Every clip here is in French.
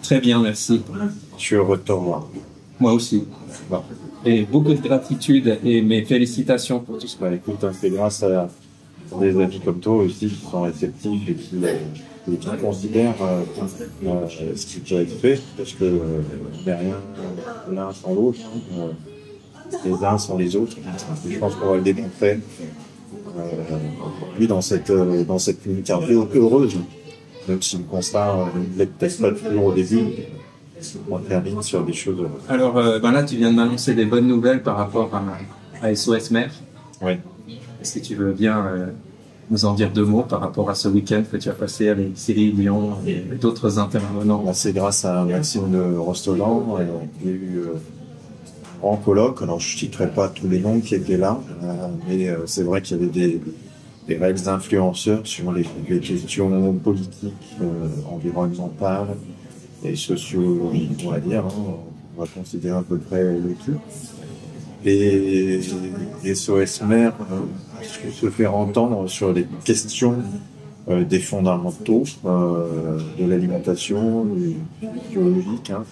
Très bien, merci. Je suis heureux de te revoir. Moi aussi. Bon. Et beaucoup de gratitude et mes félicitations pour tout ça. Bah, écoute, hein, c'est grâce à des amis comme toi aussi qui sont réceptifs et qui considèrent ce qui peut être fait, parce que derrière l'un sans l'autre, les uns sans les autres. Et je pense qu'on va le démontrer lui dans cette interview heureuse, même si le constat n'est peut-être pas toujours au début. On termine sur des choses. Alors là, tu viens de m'annoncer des bonnes nouvelles par rapport à SOS Mer. Oui. Est-ce que tu veux bien nous en dire deux mots par rapport à ce week-end que tu as passé avec Cyril Lyon et d'autres intervenants? Là, c'est grâce à Maxime de Rostolan. Il y a eu un grand colloque. Alors, je ne citerai pas tous les noms qui étaient là, mais c'est vrai qu'il y avait des réels influenceurs sur les questions politiques, environnementales et sociologiques, on va dire. Hein. On va considérer à peu près le tout. Et SOS Mer se faire entendre sur les questions des fondamentaux de l'alimentation, biologique. Hein.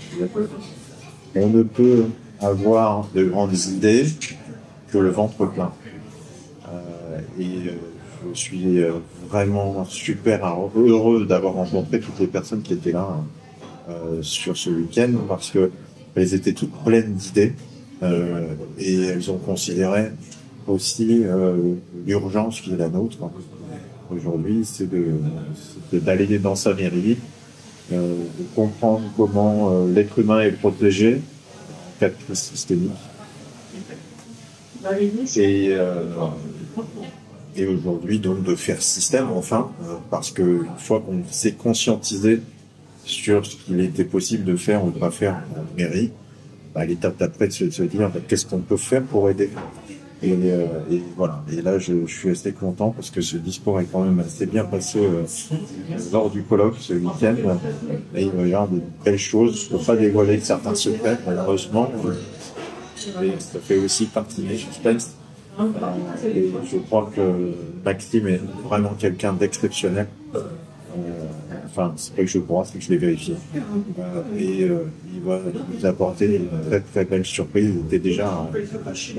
On ne peut avoir de grandes idées que le ventre plein. Je suis vraiment super heureux d'avoir rencontré toutes les personnes qui étaient là sur ce week-end, parce que elles étaient toutes pleines d'idées et elles ont considéré aussi l'urgence qui est la nôtre aujourd'hui, c'est d'aller dans sa mairie, de comprendre comment l'être humain est protégé en cas de crise systémique. Et aujourd'hui, donc, de faire système, enfin, parce qu'une fois qu'on s'est conscientisé sur ce qu'il était possible de faire ou de ne pas faire en mairie, l'étape d'après, c'est de se dire qu'est-ce qu'on peut faire pour aider. Et voilà. Et là, je suis assez content parce que ce discours est quand même assez bien passé lors du colloque ce week-end. Et il va y avoir de belles choses. Je ne peux pas dévoiler certains secrets, malheureusement. Mais ça fait aussi partie des suspense. Et je crois que Maxime est vraiment quelqu'un d'exceptionnel. Enfin, c'est pas que je crois, c'est que je l'ai vérifié. Il va nous apporter une très très belle surprise. Il était déjà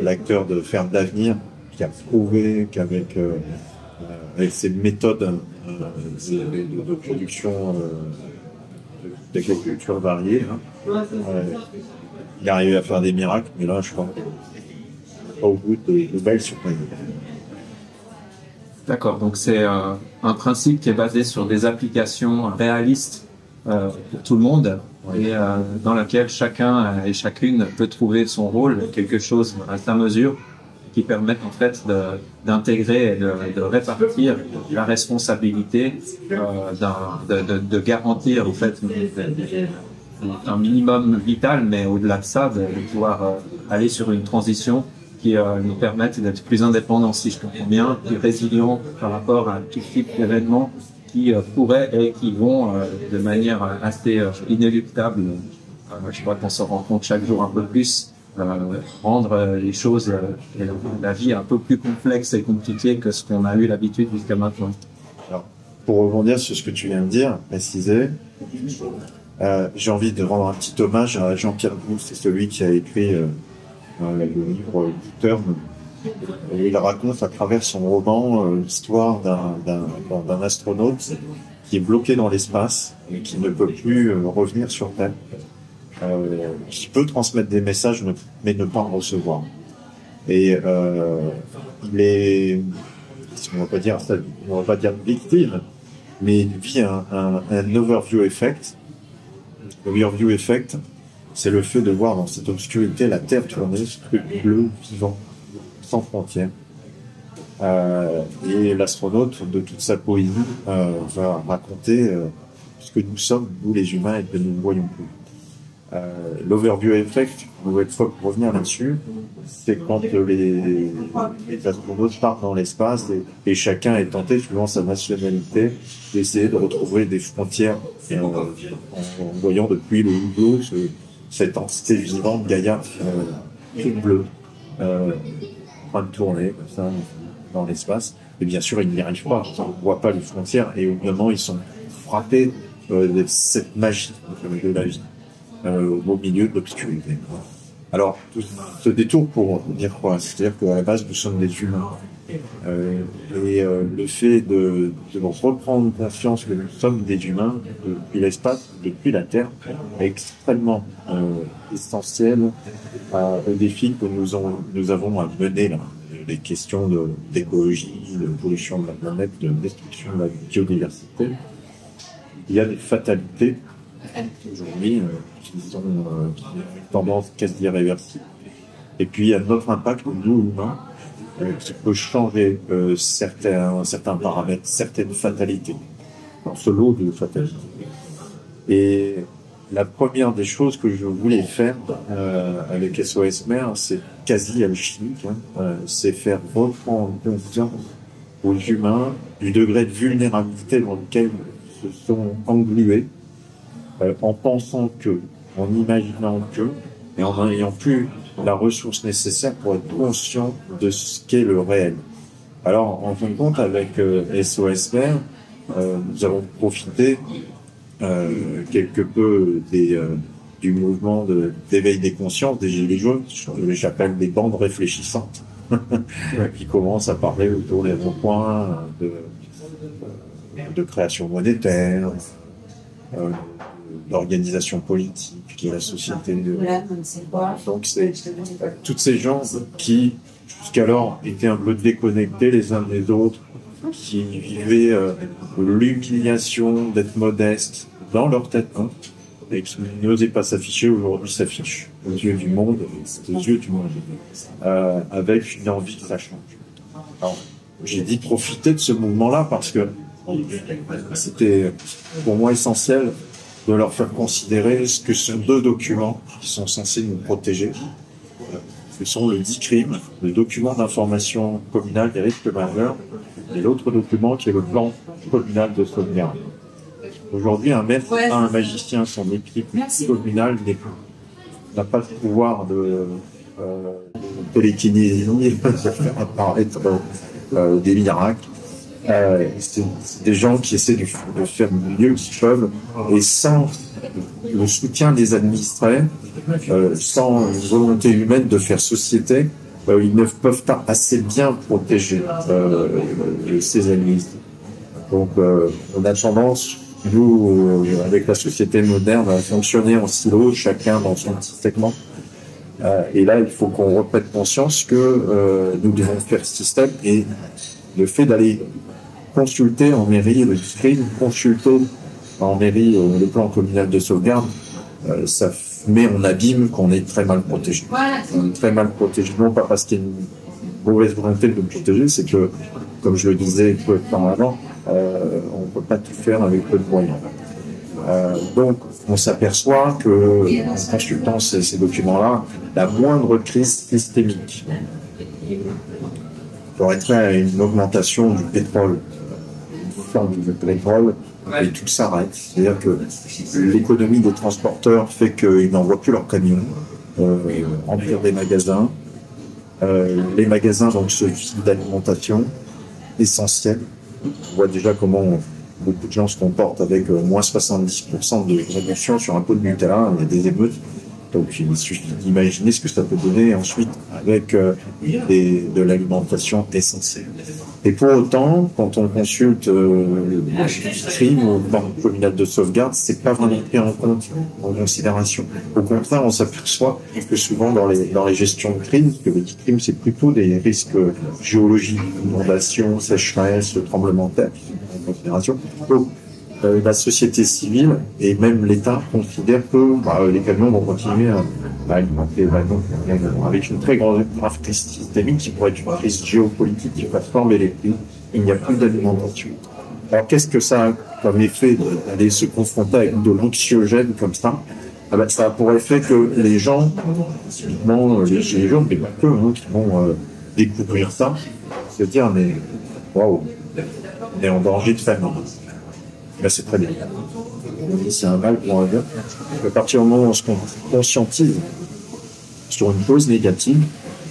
l'acteur de Ferme d'avenir qui a prouvé qu'avec avec ses méthodes de production d'agriculture variée, il arrivait à faire des miracles. Mais là, je crois pas au bout de belles surprises. D'accord, donc c'est un principe qui est basé sur des applications réalistes pour tout le monde, et dans laquelle chacun et chacune peut trouver son rôle, quelque chose à sa mesure, qui permettent en fait d'intégrer et de répartir la responsabilité, de garantir en fait un minimum vital, mais au-delà de ça, de pouvoir aller sur une transition qui nous permettent d'être plus indépendants, si je comprends bien, plus résilients par rapport à tout type d'événements qui pourraient et qui vont de manière assez inéluctable, je crois qu'on se rend compte chaque jour un peu plus, rendre les choses et la vie un peu plus complexe et compliquée que ce qu'on a eu l'habitude jusqu'à maintenant. Alors, pour rebondir sur ce que tu viens de dire, préciser, j'ai envie de rendre un petit hommage à Jean-Pierre Boulle, c'est celui qui a écrit le livre Turn. Il raconte à travers son roman l'histoire d'un astronaute qui est bloqué dans l'espace et qui ne peut plus revenir sur Terre, qui peut transmettre des messages mais ne pas en recevoir. Et il est, on va pas dire victime, mais il vit un overview effect. L'overview effect, c'est le fait de voir dans cette obscurité la Terre tourner, ce truc bleu, vivant, sans frontières. Et l'astronaute, de toute sa poésie, va raconter ce que nous sommes, nous les humains, et que nous ne voyons plus. L'overview effect, pour revenir là-dessus, c'est quand les astronautes partent dans l'espace et chacun est tenté, suivant sa nationalité, d'essayer de retrouver des frontières en voyant depuis le hublot cette entité vivante, Gaïa, toute bleue. train de tourner comme ça dans l'espace. Et bien sûr, ils n'y arrivent pas. On ne voit pas les frontières et au bout d'un moment, ils sont frappés de cette magie de la vie au milieu de l'obscurité. Alors, tout ce détour pour dire quoi? C'est-à-dire qu'à la base, nous sommes des humains. Le fait de reprendre conscience que nous sommes des humains depuis l'espace, depuis la Terre, est extrêmement essentiel au défi que nous avons à mener là. Les questions d'écologie, de pollution de la planète, de destruction de la biodiversité. Il y a des fatalités aujourd'hui qui ont une tendance quasi irréversible. Et puis il y a notre impact, nous humains, qui peut changer certains paramètres, certaines fatalités, dans ce lot de fatalités. Et la première des choses que je voulais faire avec SOS Mer, c'est quasi alchimique, c'est faire reprendre conscience aux humains du degré de vulnérabilité dans lequel ils se sont englués, en pensant que, en imaginant que, et en n'ayant plus la ressource nécessaire pour être conscient de ce qu'est le réel. Alors, en fin de compte, avec SOS Mer, nous avons profité quelque peu du mouvement d'éveil des consciences des Gilets jaunes, j'appelle des bandes réfléchissantes, qui commencent à parler autour des ronds-points de création monétaire, d'organisation politique, de la société. Donc c'est toutes ces gens qui, jusqu'alors, étaient un peu déconnectés les uns des autres, qui vivaient l'humiliation d'être modestes dans leur tête, et qui n'osaient pas s'afficher, aujourd'hui s'affichent aux yeux du monde, avec une envie que ça change. Alors, j'ai dit profiter de ce mouvement-là parce que c'était pour moi essentiel de leur faire considérer ce que sont deux documents qui sont censés nous protéger. Ce sont le DICRIM, le document d'information communal des risques majeurs, et l'autre document qui est le plan communal de sauvegarde. Aujourd'hui, un maître, un magicien, son équipe communale n'a pas le pouvoir de télékinésie, de faire apparaître des miracles. C'est des gens qui essaient de faire le mieux qu'ils peuvent, et sans le soutien des administrés, sans une volonté humaine de faire société, ils ne peuvent pas assez bien protéger ces administrés. Donc on a tendance, nous, avec la société moderne, à fonctionner en silo, chacun dans son petit segment. Et là, il faut qu'on reprenne conscience que nous devons faire ce système, et le fait d'aller consulter en mairie le DICRIM, consulter en mairie le plan communal de sauvegarde, ça met en abîme qu'on est très mal protégé. On est très mal protégé, non pas parce qu'il y a une mauvaise volonté de nous protéger, c'est que, comme je le disais peu de temps avant, on ne peut pas tout faire avec peu de moyens. Donc, on s'aperçoit que, en consultant ces documents-là, la moindre crise systémique aurait à une augmentation du pétrole, du pétrole, et tout s'arrête. C'est-à-dire que l'économie des transporteurs fait qu'ils n'envoient plus leurs camions remplir des magasins. Les magasins donc ce type d'alimentation essentielle. On voit déjà comment beaucoup de gens se comportent avec moins 70% de réduction sur un pot de Nutella. Il y a des émeutes. Donc il suffit d'imaginer ce que ça peut donner ensuite avec de l'alimentation essentielle. Et pour autant, quand on consulte le crime ou le plan communal de sauvegarde, c'est pas vraiment pris en compte, en considération. Au contraire, on s'aperçoit que souvent dans les gestions de crise, que le crime c'est plutôt des risques géologiques, inondations, sécheresse, tremblements de terre, en considération. Donc, la société civile et même l'État considèrent que les camions vont continuer à alimenter avec une très grave crise systémique qui pourrait être une crise géopolitique qui va former les prix. Il n'y a plus d'alimentation. Alors qu'est-ce que ça a comme effet d'aller se confronter avec de l'anxiogène comme ça? Ça a pour effet que les gens, typiquement les gilets jaunes, mais pas que, qui vont découvrir ça, se dire mais waouh, on est en danger de famine. Ben, c'est très bien. C'est un mal pour un bien. À partir du moment où on se conscientise sur une cause négative,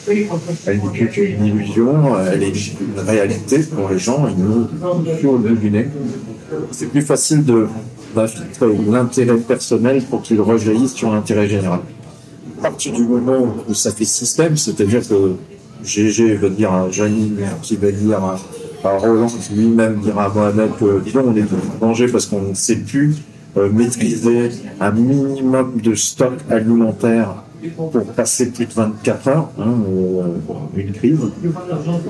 Elle n'est plus qu'une illusion, elle est une réalité pour les gens, ils nous sur le bout du nez. C'est plus facile d'infiltrer l'intérêt personnel pour qu'il rejaillisse sur l'intérêt général. À partir du moment où ça fait système, c'est-à-dire que GG va dire à Janine, qui va dire à Roland, qui lui-même dira à Mohamed que disons, on est en danger parce qu'on ne sait plus maîtriser un minimum de stock alimentaire pour passer plus de 24 heures, une crise.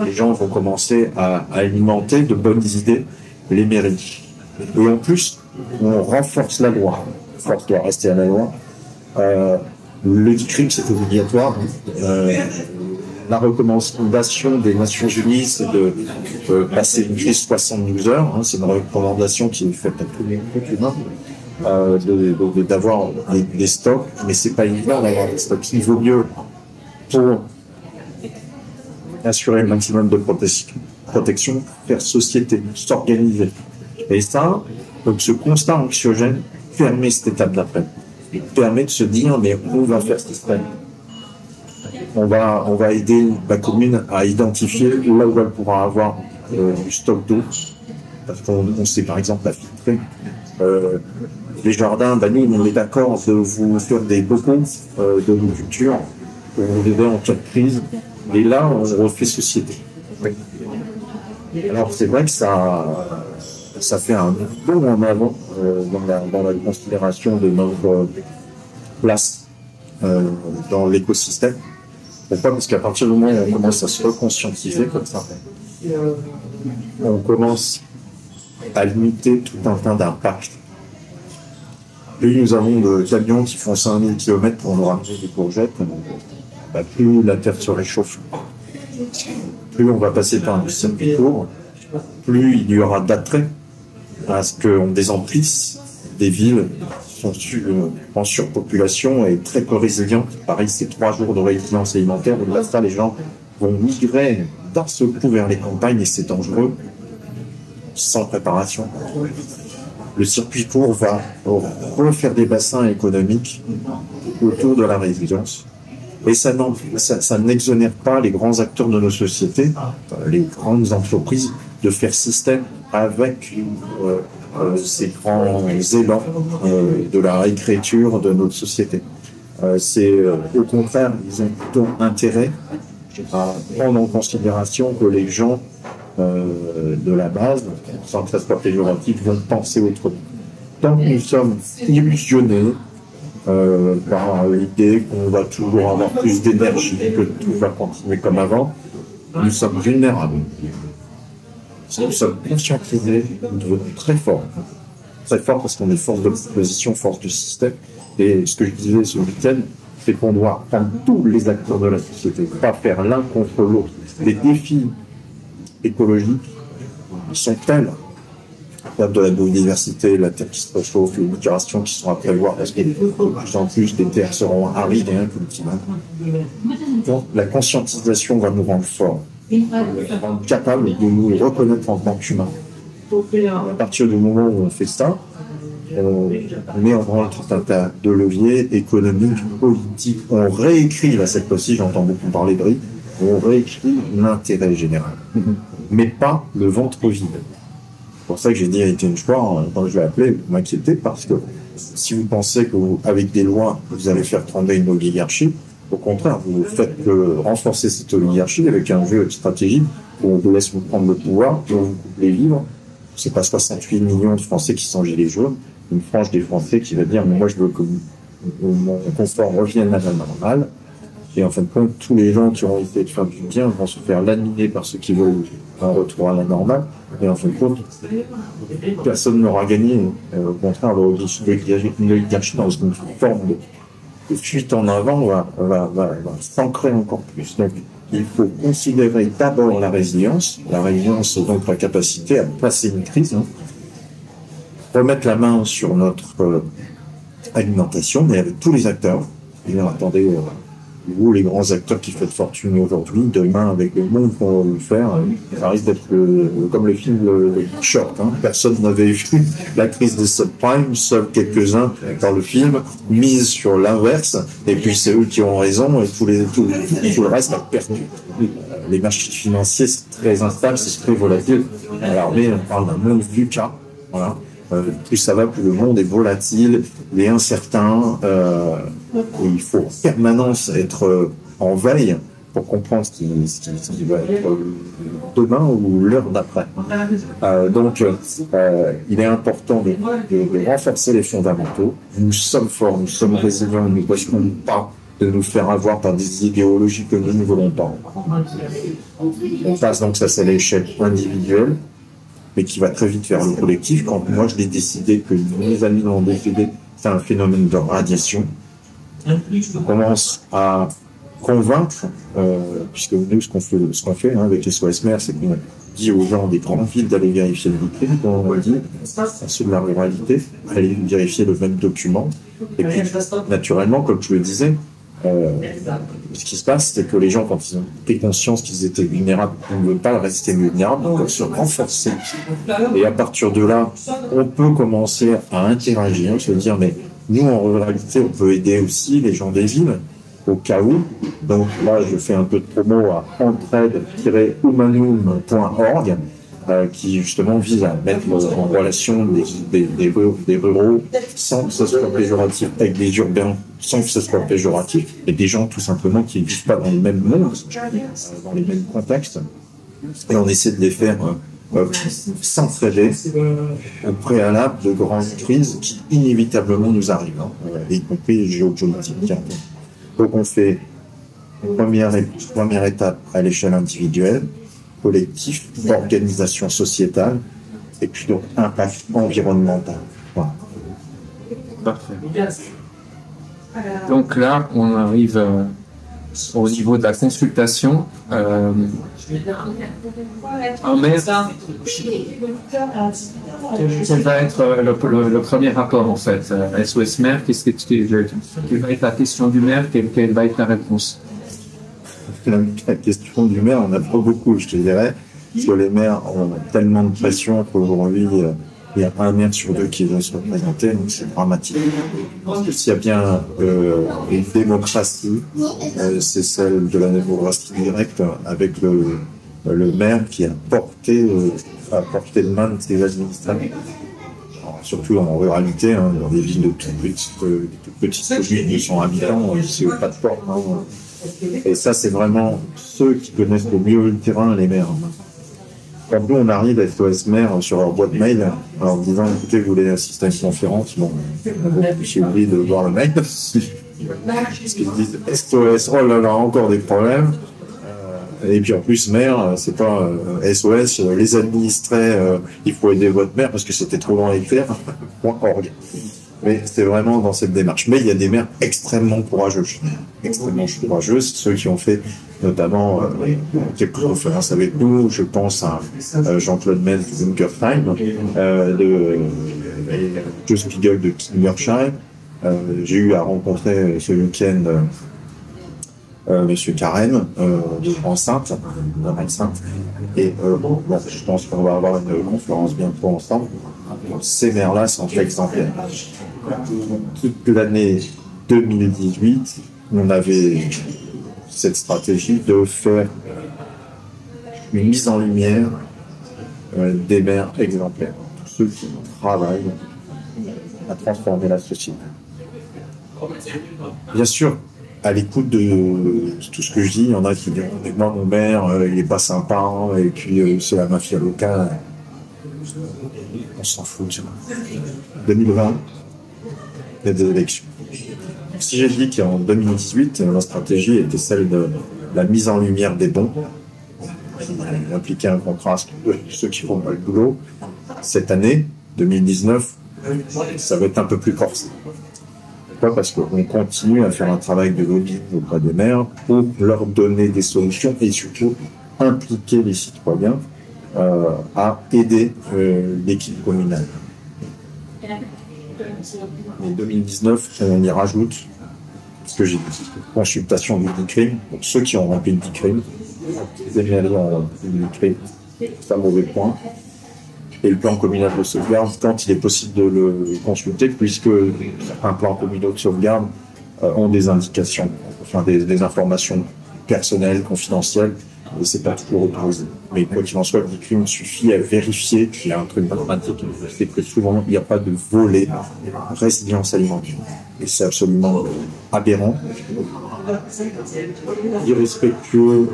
Les gens vont commencer à alimenter de bonnes idées les mairies. Et en plus, on renforce la loi. Force doit rester à la loi. Le crime, c'est obligatoire. La recommandation des Nations Unies, c'est de passer une crise 72 heures. C'est une recommandation qui est faite à tous les humains. D'avoir des stocks, mais c'est pas évident d'avoir des stocks. Il vaut mieux, pour assurer le maximum de protection, faire société, s'organiser. Et ça, donc ce constat anxiogène permet cette étape d'après. Il permet de se dire, mais on va faire ce système. On va aider la commune à identifier là où elle pourra avoir du stock d'eau. Parce qu'on sait par exemple la filtrer. Les jardins, nous, on est d'accord de vous faire des bocaux de nos cultures pour vous aider en cas de crise. Et là, on refait société. Oui. Alors, c'est vrai que ça fait un bond en avant dans la considération de notre place dans l'écosystème. Pourquoi ? Parce qu'à partir du moment où on commence à se reconscientiser comme ça, on commence à limiter tout un tas d'impacts. Plus nous avons de camions qui font 5000 km pour nous ramener des courgettes, plus la terre se réchauffe. Plus on va passer par un circuit court, plus il y aura d'attrait à ce qu'on désemplisse des villes qui sont en surpopulation et très peu résilientes. Pareil, c'est 3 jours de résilience alimentaire. Au-delà de ça, les gens vont migrer d'un seul coup vers les campagnes et c'est dangereux, sans préparation. Le circuit court va refaire des bassins économiques autour de la résilience. Et ça n'exonère pas les grands acteurs de nos sociétés, les grandes entreprises, de faire système avec ces grands élans de la réécriture de notre société. Au contraire, ils ont plutôt intérêt à prendre en considération que les gens de la base, sans que ça soit péjoratif, vont penser autrement. Tant que nous sommes illusionnés par l'idée qu'on va toujours avoir plus d'énergie, que tout va continuer comme avant, nous sommes vulnérables. Si nous sommes conscientisés, nous devenons très forts. Très forts parce qu'on est force de proposition, force de système. Et ce que je disais ce week-end, c'est qu'on doit prendre tous les acteurs de la société, pas faire l'un contre l'autre. Les défis écologiques sont tels, de la biodiversité, la terre qui se réchauffe, les migrations qui sont à prévoir, parce que de plus en plus des terres seront arides et incultivables. Donc la conscientisation va nous rendre forts, rendre capables de nous reconnaître en tant qu'humains. À partir du moment où on fait ça, on met en branle tout un tas de leviers économiques, politiques. On réécrit, là cette fois-ci j'entends beaucoup parler de riz, on réécrit l'intérêt général, mais pas le ventre vide. C'est pour ça que j'ai dit à Étienne Chouard, quand je l'ai appelé, vous m'inquiétez, parce que si vous pensez qu'avec des lois, vous allez faire tomber une oligarchie, au contraire, vous faites que renforcer cette oligarchie avec un jeu stratégique où on vous laisse vous prendre le pouvoir, où on vous coupe les vivres. C'est pas 68 millions de Français qui sont gilets jaunes, une frange des Français qui va dire, mais moi je veux que mon confort revienne à la normale. Et en fin de compte, tous les gens qui ont essayé de faire du bien vont se faire laminer par ceux qui veulent un retour à la normale. Et en fin de compte, personne n'aura gagné. Au contraire, une oligarchie dans une forme de fuite en avant va s'ancrer encore plus. Donc, il faut considérer d'abord la résilience. La résilience, c'est donc la capacité à passer une crise, remettre la main sur notre alimentation, mais avec tous les acteurs. Attendez, vous, les grands acteurs qui font fortune aujourd'hui, demain, avec le monde qu'on va le faire, ça risque d'être comme le film le Short. Hein. Personne n'avait vu la crise des subprimes, seuls quelques-uns dans le film, misent sur l'inverse, et puis c'est eux qui ont raison, et tout le reste a perdu. Les marchés financiers, c'est très instable, c'est très volatile. Alors, mais on parle d'un monde VUCA, voilà. Plus ça va, plus le monde est volatile, il est incertain, et il faut en permanence être en veille pour comprendre ce qui va être demain ou l'heure d'après. Donc, il est important de renforcer les fondamentaux. Nous sommes forts, nous sommes résilients, nous ne risquons pas de nous faire avoir par des idéologies que nous ne voulons pas. On passe donc, ça c'est l'échelle individuelle, mais qui va très vite vers le collectif. Quand moi je l'ai décidé, que mes amis l'ont décidé, c'est un phénomène de radiation. On commence à convaincre, puisque nous ce qu'on fait avec les SOS Mers, c'est qu'on dit aux gens des grandes villes d'aller vérifier le document, comme on dit, à ceux de la ruralité, aller vérifier le même document. Et puis, naturellement, comme je le disais, ce qui se passe, c'est que les gens, quand ils ont pris conscience qu'ils étaient vulnérables, ils ne veulent pas rester vulnérables, donc ils se renforcer. Et à partir de là, on peut commencer à interagir, se dire, mais nous, en ruralité, on peut aider aussi les gens des villes, au cas où. Donc là, je fais un peu de promo à entraide-humanum.org, qui justement vise à mettre en relation des ruraux sans que ce soit péjoratif, avec des urbains sans que ce soit péjoratif, et des gens tout simplement qui ne vivent pas dans le même monde, dans les mêmes contextes, et on essaie de les faire s'entraider au préalable de grandes crises qui inévitablement nous arrivent, y compris géopolitiques. Donc on fait première étape à l'échelle individuelle, collectif, organisation sociétale, et puis donc impact environnemental. Voilà. Parfait. Donc là, on arrive au niveau de la consultation. En mai, quel va être le premier rapport en fait? SOS Mer, quelle va être la question du maire, quelle va être la réponse? La question du maire, on n'a pas beaucoup, je te dirais, parce que les maires ont tellement de pression qu'aujourd'hui, il y a un maire sur deux qui veut se représenter, donc c'est dramatique. S'il y a bien une démocratie, c'est celle de la démocratie directe, avec le maire qui a porté de main de ses administrés. Surtout en ruralité, dans des villes de toutes petites communes de 100 habitants, c'est pas de forme. Et ça, c'est vraiment ceux qui connaissent le mieux le terrain, les maires. Quand nous, on arrive à SOS Mer sur leur boîte mail, en disant, écoutez, vous voulez assister à une conférence, j'ai oublié de voir le mail. Parce qu'ils disent, SOS, oh là là, encore des problèmes. Et puis en plus, maire, c'est pas SOS, les administrés, il faut aider votre maire parce que c'était trop loin à écrire. .org. Mais c'est vraiment dans cette démarche. Mais il y a des maires extrêmement courageux, ceux qui ont fait notamment quelques conférences avec nous. Je pense à Jean-Claude Metz de Bunkersheim, de Joe Spiegel de Kingersheim. J'ai eu à rencontrer ce week-end Monsieur Carême de Enceinte, et je pense qu'on va avoir une conférence bientôt ensemble. Ces maires-là sont exemplaires. Toute l'année 2018, on avait cette stratégie de faire une mise en lumière des maires exemplaires, ceux qui travaillent à transformer la société. Bien sûr, à l'écoute de tout ce que je dis, il y en a qui disent « Moi, mon maire, il est pas sympa, et puis c'est la mafia locale. » On s'en fout. 2020, il y a des élections. Si j'ai dit qu'en 2018, la stratégie était celle de la mise en lumière des bons, impliquer un contraste de ceux qui font pas le boulot, cette année, 2019, ça va être un peu plus corsé. Pourquoi ? Parce qu'on continue à faire un travail de lobbying auprès des maires pour leur donner des solutions et surtout impliquer les citoyens à aider l'équipe communale. Mais 2019, on y rajoute ce que j'ai dit, consultation du DICRIM, pour ceux qui ont rempli le DICRIM, les mairies ont rempli le DICRIM, c'est un mauvais point. Et le plan communal de sauvegarde, quand il est possible de le consulter, puisque un plan communal de sauvegarde ont des indications, enfin des informations personnelles, confidentielles, et c'est pas toujours autorisé. Mais quoi qu'il en soit, le DICRIM suffit à vérifier qu'il y a un truc mathématique, c'est que souvent il n'y a pas de volet résilience alimentaire. Et c'est absolument aberrant, irrespectueux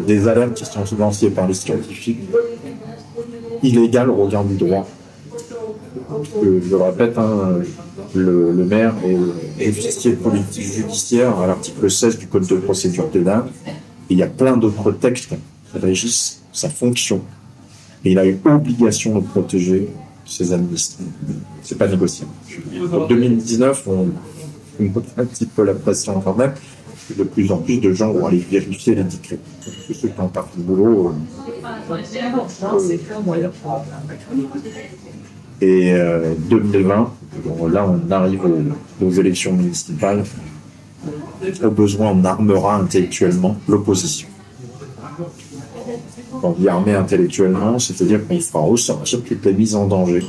des alertes qui sont lancées par les scientifiques, illégal au regard du droit. Je le répète, le maire est officier de politique judiciaire à l'article 16 du Code de procédure pénale. Et il y a plein d'autres textes qui régissent sa fonction. Et il a une obligation de protéger ses administrés. C'est pas négociable. En 2019, on montre un petit peu la pression quand même. De plus en plus de gens vont aller vérifier les décrets. Tous ceux qui ont pas fait le boulot. Et 2020, bon, là on arrive aux élections municipales. Au besoin, on armera intellectuellement l'opposition. Quand on dit armer intellectuellement, c'est-à-dire qu'on fera ressortir toutes les mises en danger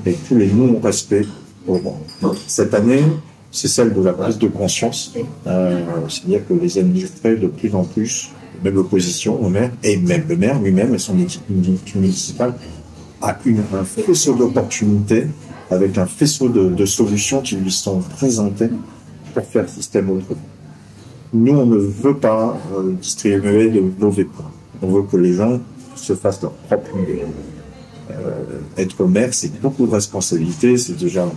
et tous les non-respects. Cette année, c'est celle de la prise de conscience. C'est-à-dire que les administrés, de plus en plus, même l'opposition au maire, et même le maire lui-même et son équipe municipale, a un faisceau d'opportunités avec un faisceau de solutions qui lui sont présentées pour faire le système autrement. Nous, on ne veut pas distribuer de mauvais points. On veut que les gens se fassent leur propre idée. Être maire, c'est beaucoup de responsabilités, c'est déjà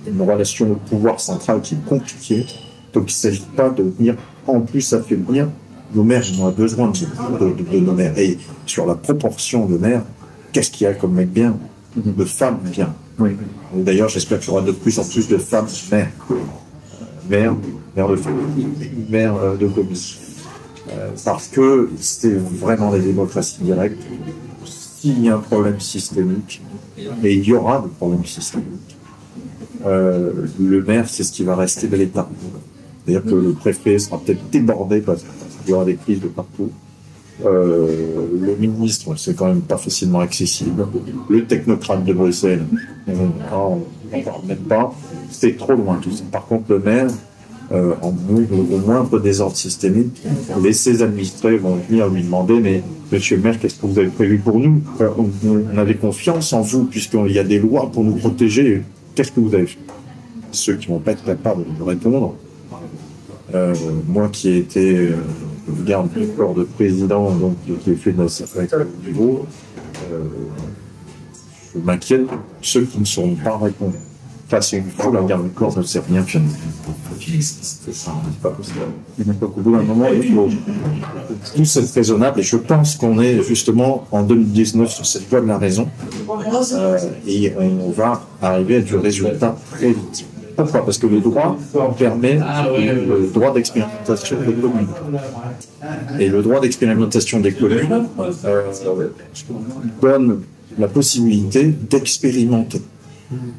une relation au pouvoir central qui est compliquée. Donc, il ne s'agit pas de venir en plus affaiblir nos maires. On a besoin de nos maires. Et sur la proportion de maires, qu'est-ce qu'il y a comme mec bien, de femmes bien. Oui. D'ailleurs, j'espère qu'il y aura de plus en plus de femmes maires. Maire de famille, maire de commune. Parce que c'est vraiment la démocratie directe. S'il y a un problème systémique, et il y aura des problèmes systémiques, le maire, c'est ce qui va rester de l'État. C'est-à-dire que le préfet sera peut-être débordé parce qu'il y aura des crises de partout. Le ministre, c'est quand même pas facilement accessible. Le technocrate de Bruxelles, on n'en parle même pas. C'est trop loin tout ça. Par contre, le maire, au moindre désordre systémique, ses administrés vont venir lui demander, mais monsieur le maire, qu'est-ce que vous avez prévu pour nous? On avait confiance en vous, puisqu'il y a des lois pour nous protéger. Qu'est-ce que vous avez fait? Ceux qui vont pas être capables de répondre. Moi qui ai été garde du corps de président, donc qui ai fait de au niveau, je m'inquiète de ceux qui ne sauront pas répondre. Face à une fois, la garde du corps ne sait rien faire. C'est pas possible. Donc, au bout d'un moment, tout c'est raisonnable, et je pense qu'on est justement en 2019 sur cette voie de la raison, et on va arriver à du résultat très vite. Pourquoi? Parce que le droit permet le droit d'expérimentation des communes. Et le droit d'expérimentation des communes donne la possibilité d'expérimenter.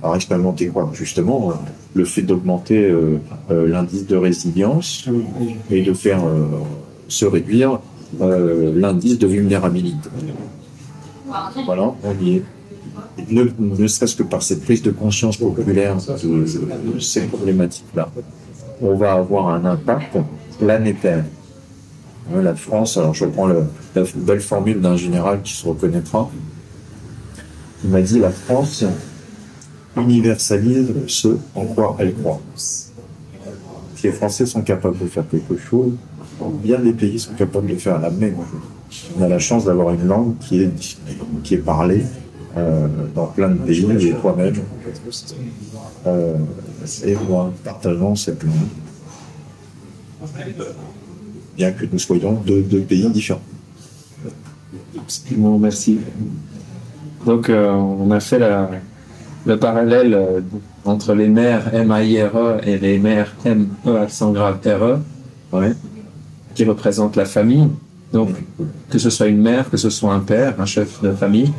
Alors expérimenter quoi? Justement, le fait d'augmenter l'indice de résilience et de faire se réduire l'indice de vulnérabilité. Voilà, on y est. Ne serait-ce que par cette prise de conscience populaire de ces problématiques-là, on va avoir un impact planétaire. La France, alors je reprends la belle formule d'un général qui se reconnaîtra, il m'a dit: la France universalise ce en quoi elle croit. Si les Français sont capables de faire quelque chose, bien des pays sont capables de faire la même chose. On a la chance d'avoir une langue qui est parlée dans plein de pays, et toi-même, et moi, partageons cette langue, bien que nous soyons de deux pays différents. Bon, merci. Donc, on a fait le parallèle entre les mères M-A-I-R-E et les mères M-E accent grave R-E, ouais, qui représentent la famille. Donc, que ce soit une mère, que ce soit un père, un chef de famille,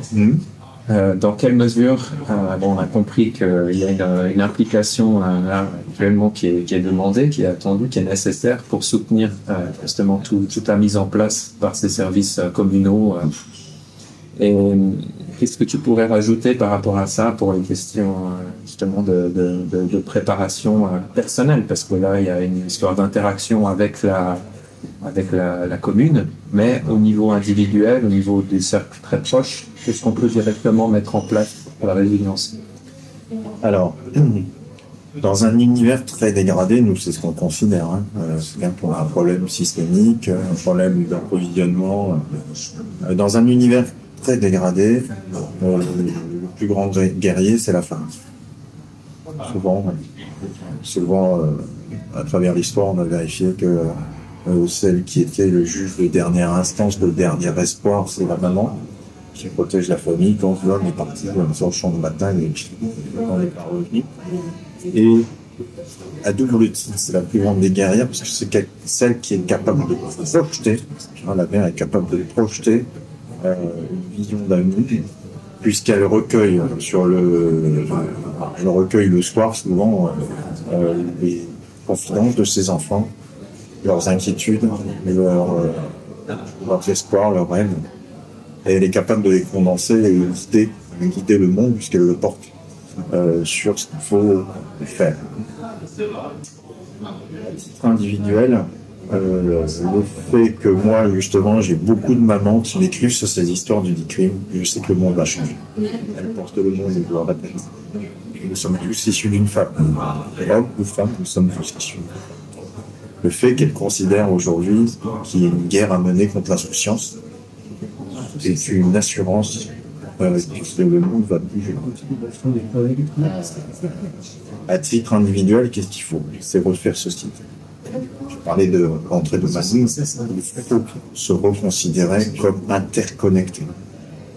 Dans quelle mesure, bon, on a compris qu'il y a une implication là, actuellement qui est demandée, qui est attendue, qui est nécessaire pour soutenir justement toute la mise en place par ces services communaux. Et qu'est-ce que tu pourrais rajouter par rapport à ça pour les questions justement de préparation personnelle? Parce que là, il y a une histoire d'interaction avec la commune, mais au niveau individuel, au niveau des cercles très proches, qu'est-ce qu'on peut directement mettre en place pour la résilience? Alors, dans un univers très dégradé, nous, c'est ce qu'on considère. C'est bien qu'on a un problème systémique, un problème d'approvisionnement. Dans un univers très dégradé, le plus grand guerrier, c'est la femme. Souvent, à travers l'histoire, on a vérifié que celle qui était le juge de dernière instance, de dernier espoir, c'est la maman qui protège la famille quand l'homme est parti sur le champ de bataille et on n'est pas revenu. Et à double titre, c'est la plus grande des guerrières parce que c'est celle qui est capable de projeter, la mère est capable de projeter une vision d'avenir, puisqu'elle recueille elle recueille le soir souvent les confidences de ses enfants, leurs inquiétudes, leurs espoirs, leurs rêves. Et elle est capable de les condenser et guider le monde puisqu'elle le porte sur ce qu'il faut faire. À titre individuel, le fait que moi, justement, j'ai beaucoup de mamans qui m'écrivent sur ces histoires du crime, je sais que le monde va changer. Elle porte le monde et doit la tête. Nous sommes tous issus d'une femme. Hommes ou femmes, nous sommes tous issus. Le fait qu'elle considère aujourd'hui qu'il y a une guerre à mener contre l'insouciance est une assurance que le monde va bouger. À titre individuel, qu'est-ce qu'il faut? C'est refaire ceci. Je parlais de l'entrée de Maslow, il faut se reconsidérer comme interconnecté.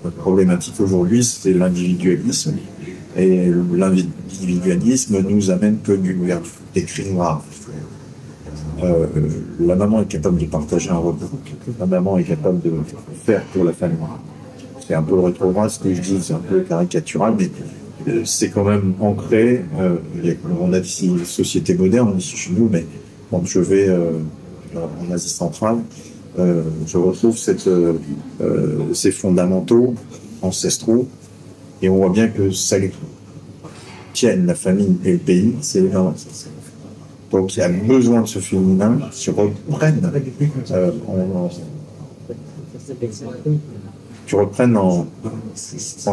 Notre problématique aujourd'hui, c'est l'individualisme. Et l'individualisme nous amène que vers des cris noirs. La maman est capable de partager un repas. La maman est capable de faire pour la famille. C'est un peu le rétrograde, ce que je dis, c'est un peu caricatural, mais c'est quand même ancré. On a des sociétés modernes ici chez nous, mais quand je vais en Asie centrale, je retrouve ces fondamentaux ancestraux, et on voit bien que ça tienne la famille et le pays, c'est les mamans. Donc il y a besoin de ce féminin qui reprenne en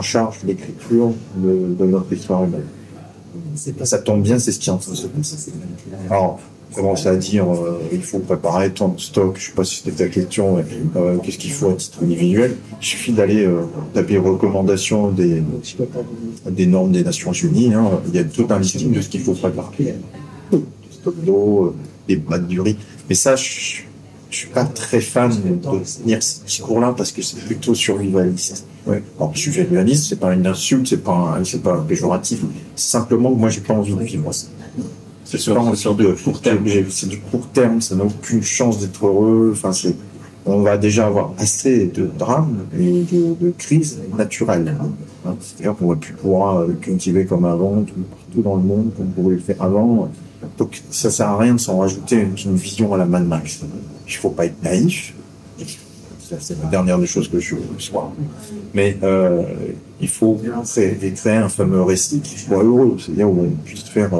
charge l'écriture de notre histoire humaine. Ça tombe bien, c'est ce qui est en train de se passer. Alors, commence à dire il faut préparer tant de stock, je sais pas si c'était ta question, qu'est-ce qu'il faut à titre individuel. Il suffit d'aller taper recommandations des normes des Nations Unies. Il y a tout un listing de ce qu'il faut préparer. Des stocks d'eau, des bacs du riz. Mais ça, je suis pas très fan de tenir ce discours-là parce que c'est plutôt survivaliste. Ouais. Alors, survivaliste, c'est pas une insulte, c'est pas péjoratif. C'est simplement que moi, j'ai pas envie de vivre ça. C'est sur de court terme. C'est du court terme, ça n'a aucune chance d'être heureux. Enfin, on va déjà avoir assez de drames et de crises naturelles. C'est-à-dire qu'on va plus pouvoir cultiver comme avant, partout dans le monde, comme on pouvait le faire avant. Donc, ça sert à rien de s'en rajouter une vision à la Mad Max. Il faut pas être naïf. C'est la dernière des choses que je sois. Mais il faut créer un fameux récit qui soit heureux, c'est-à-dire où on puisse faire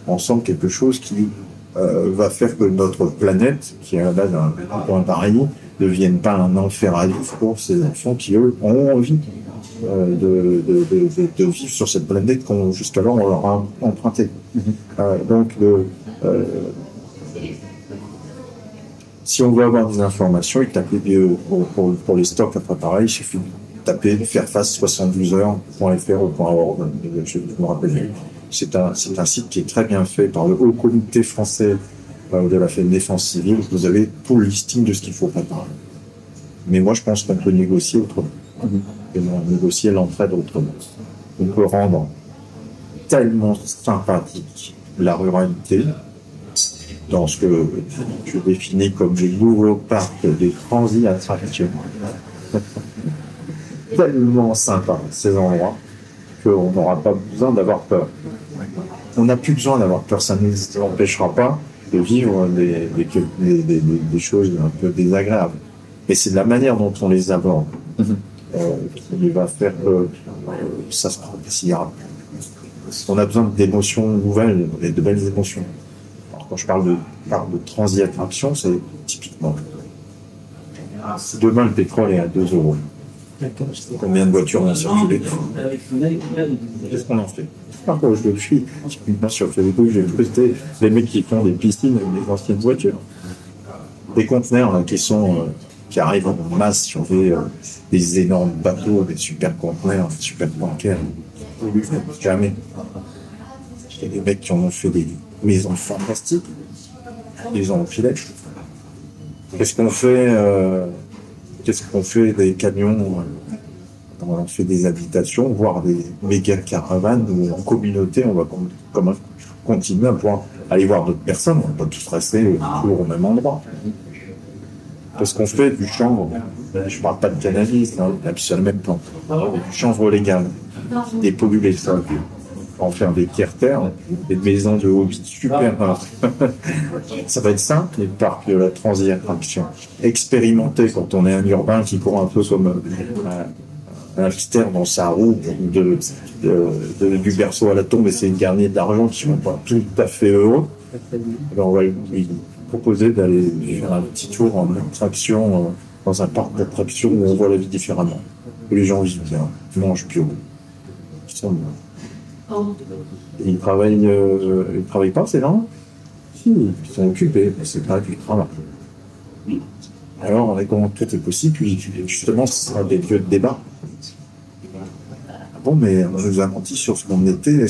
ensemble quelque chose qui va faire que notre planète, qui est là d'un point pareil, ne devienne pas un enfer à vivre pour ces enfants qui, eux, ont envie de vivre sur cette planète qu'on jusqu'alors on leur a empruntée. Donc, si on veut avoir des informations, il taper pour les stocks après pareil, il suffit de taper fairface 72heures.fr ou .org. Je me rappelle. C'est un site qui est très bien fait par le Haut Comité français de la défense civile. Vous avez tout le listing de ce qu'il faut préparer. Mais moi, je pense qu'on peut négocier autrement. Et non, négocier l'entraide autrement. On peut rendre tellement sympathique la ruralité dans ce que je définis comme les nouveaux parcs des transits attractions. tellement sympa, ces endroits, qu'on n'aura pas besoin d'avoir peur. On n'a plus besoin d'avoir peur, ça ne nous empêchera pas de vivre des choses un peu désagréables. Mais c'est de la manière dont on les aborde qui va faire que ça se progressira. On a besoin d'émotions nouvelles et de belles émotions. Alors, quand je parle de transi-attraction, c'est typiquement. Demain, le pétrole est à 2 €. Combien de voitures vont circuler? Qu'est-ce qu'on en fait? Quand je le suis, bien sûr, j'ai posté les mecs qui font des piscines avec des anciennes voitures. Des conteneurs là, qui arrivent en masse sur des énormes bateaux, des super conteneurs, des super bancaires. Jamais. Il y a des mecs qui en ont fait des maisons fantastiques. Ils ont empilé. Qu'est-ce qu'on fait des camions? On fait des habitations, voire des méga caravanes où en communauté, on va continuer à pouvoir aller voir d'autres personnes. On va pas tous rester toujours au même endroit. Parce qu'on fait du chanvre, je parle pas de cannabis, hein, c'est la même plante, du chanvre légal, des pollués les sols, en faire des terres, des maisons de hobby super. Ça va être simple, les parcs de la transi-attraction. Expérimenter quand on est un urbain qui court un peu comme un hamster dans sa roue, du berceau à la tombe, et c'est une garnie d'argent qui ne sont pas tout à fait heureux. Alors on va lui proposer d'aller faire un petit tour en attraction, dans un parc d'attraction où on voit la vie différemment. Où les gens vivent bien, mangent bio, ils sont bien. Et ils travaillent pas, ces gens? Si, ils sont occupés, c'est pas du travail. Alors, comment tout est possible, puis justement, ce sera des lieux de débat. Bon, mais on nous a menti sur ce qu'on était et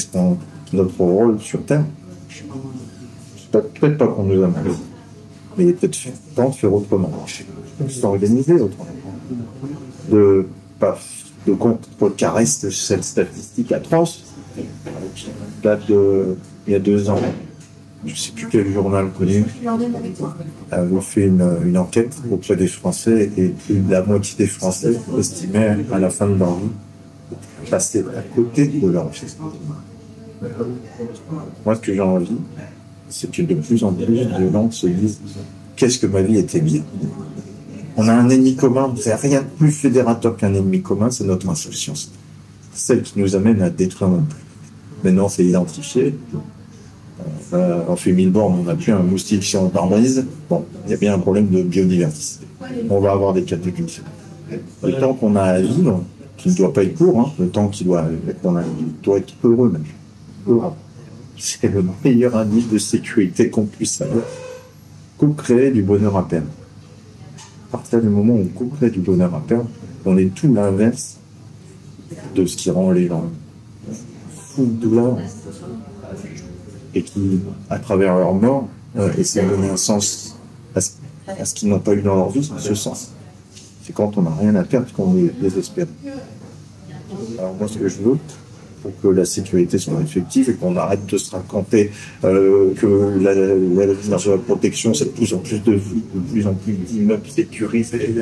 notre rôle sur Terre. Peut-être pas qu'on nous a menti, mais il est peut-être temps de faire autrement. S'organiser autrement. De contrecarrer cette statistique atroce qui date il y a 2 ans. Je ne sais plus quel journal connu avait fait une enquête auprès des Français et plus de la moitié des Français estimaient à la fin de leur vie passer à côté de leur vie. Moi, ce que j'ai envie, c'est que de plus en plus de gens se disent qu'est-ce que ma vie était bien. On a un ennemi commun, c'est rien de plus fédérateur qu'un ennemi commun, c'est notre insouciance. Celle qui nous amène à détruire non plus. Maintenant, c'est identifié. On fait 1000 bornes, on n'a plus un moustique si on pare-brise. Bon, il y a bien un problème de biodiversité. On va avoir des catégories. Le temps qu'on a à vivre, qui ne doit pas être court, hein, le temps doit être heureux même. Heureux. C'est le meilleur indice de sécurité qu'on puisse avoir. Co-créer du bonheur à perdre. À partir du moment où on co-crée du bonheur à perdre, on est tout l'inverse de ce qui rend les gens fous de douleur et qui, à travers leur mort, essaient de donner un sens à ce qu'ils n'ont pas eu dans leur vie, ce sens. C'est quand on n'a rien à perdre qu'on est désespéré. Alors moi, ce que je veux, pour que la sécurité soit effective et qu'on arrête de se raconter que la protection, c'est de plus en plus de plus en plus d'immeubles sécurisés.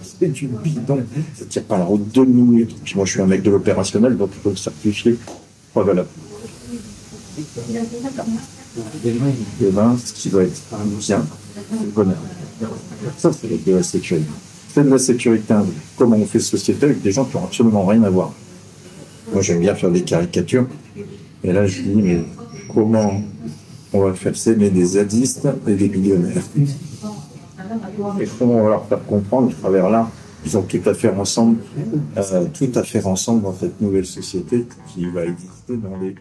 C'est du bidon. Ça ne tient pas la route 2 minutes. Puis moi, je suis un mec de l'opérationnel, donc il faut le certifier. Voilà. Demain, ce qui doit être bien, c'est le bonheur. Ça, c'est de la sécurité. C'est de la sécurité. Comment on fait société avec des gens qui n'ont absolument rien à voir. Moi, j'aime bien faire des caricatures. Et là, je dis, mais comment on va faire s'aimer des zadistes et des millionnaires? Et comment on va leur faire comprendre à travers là, ils ont tout à faire ensemble dans cette nouvelle société qui va exister dans les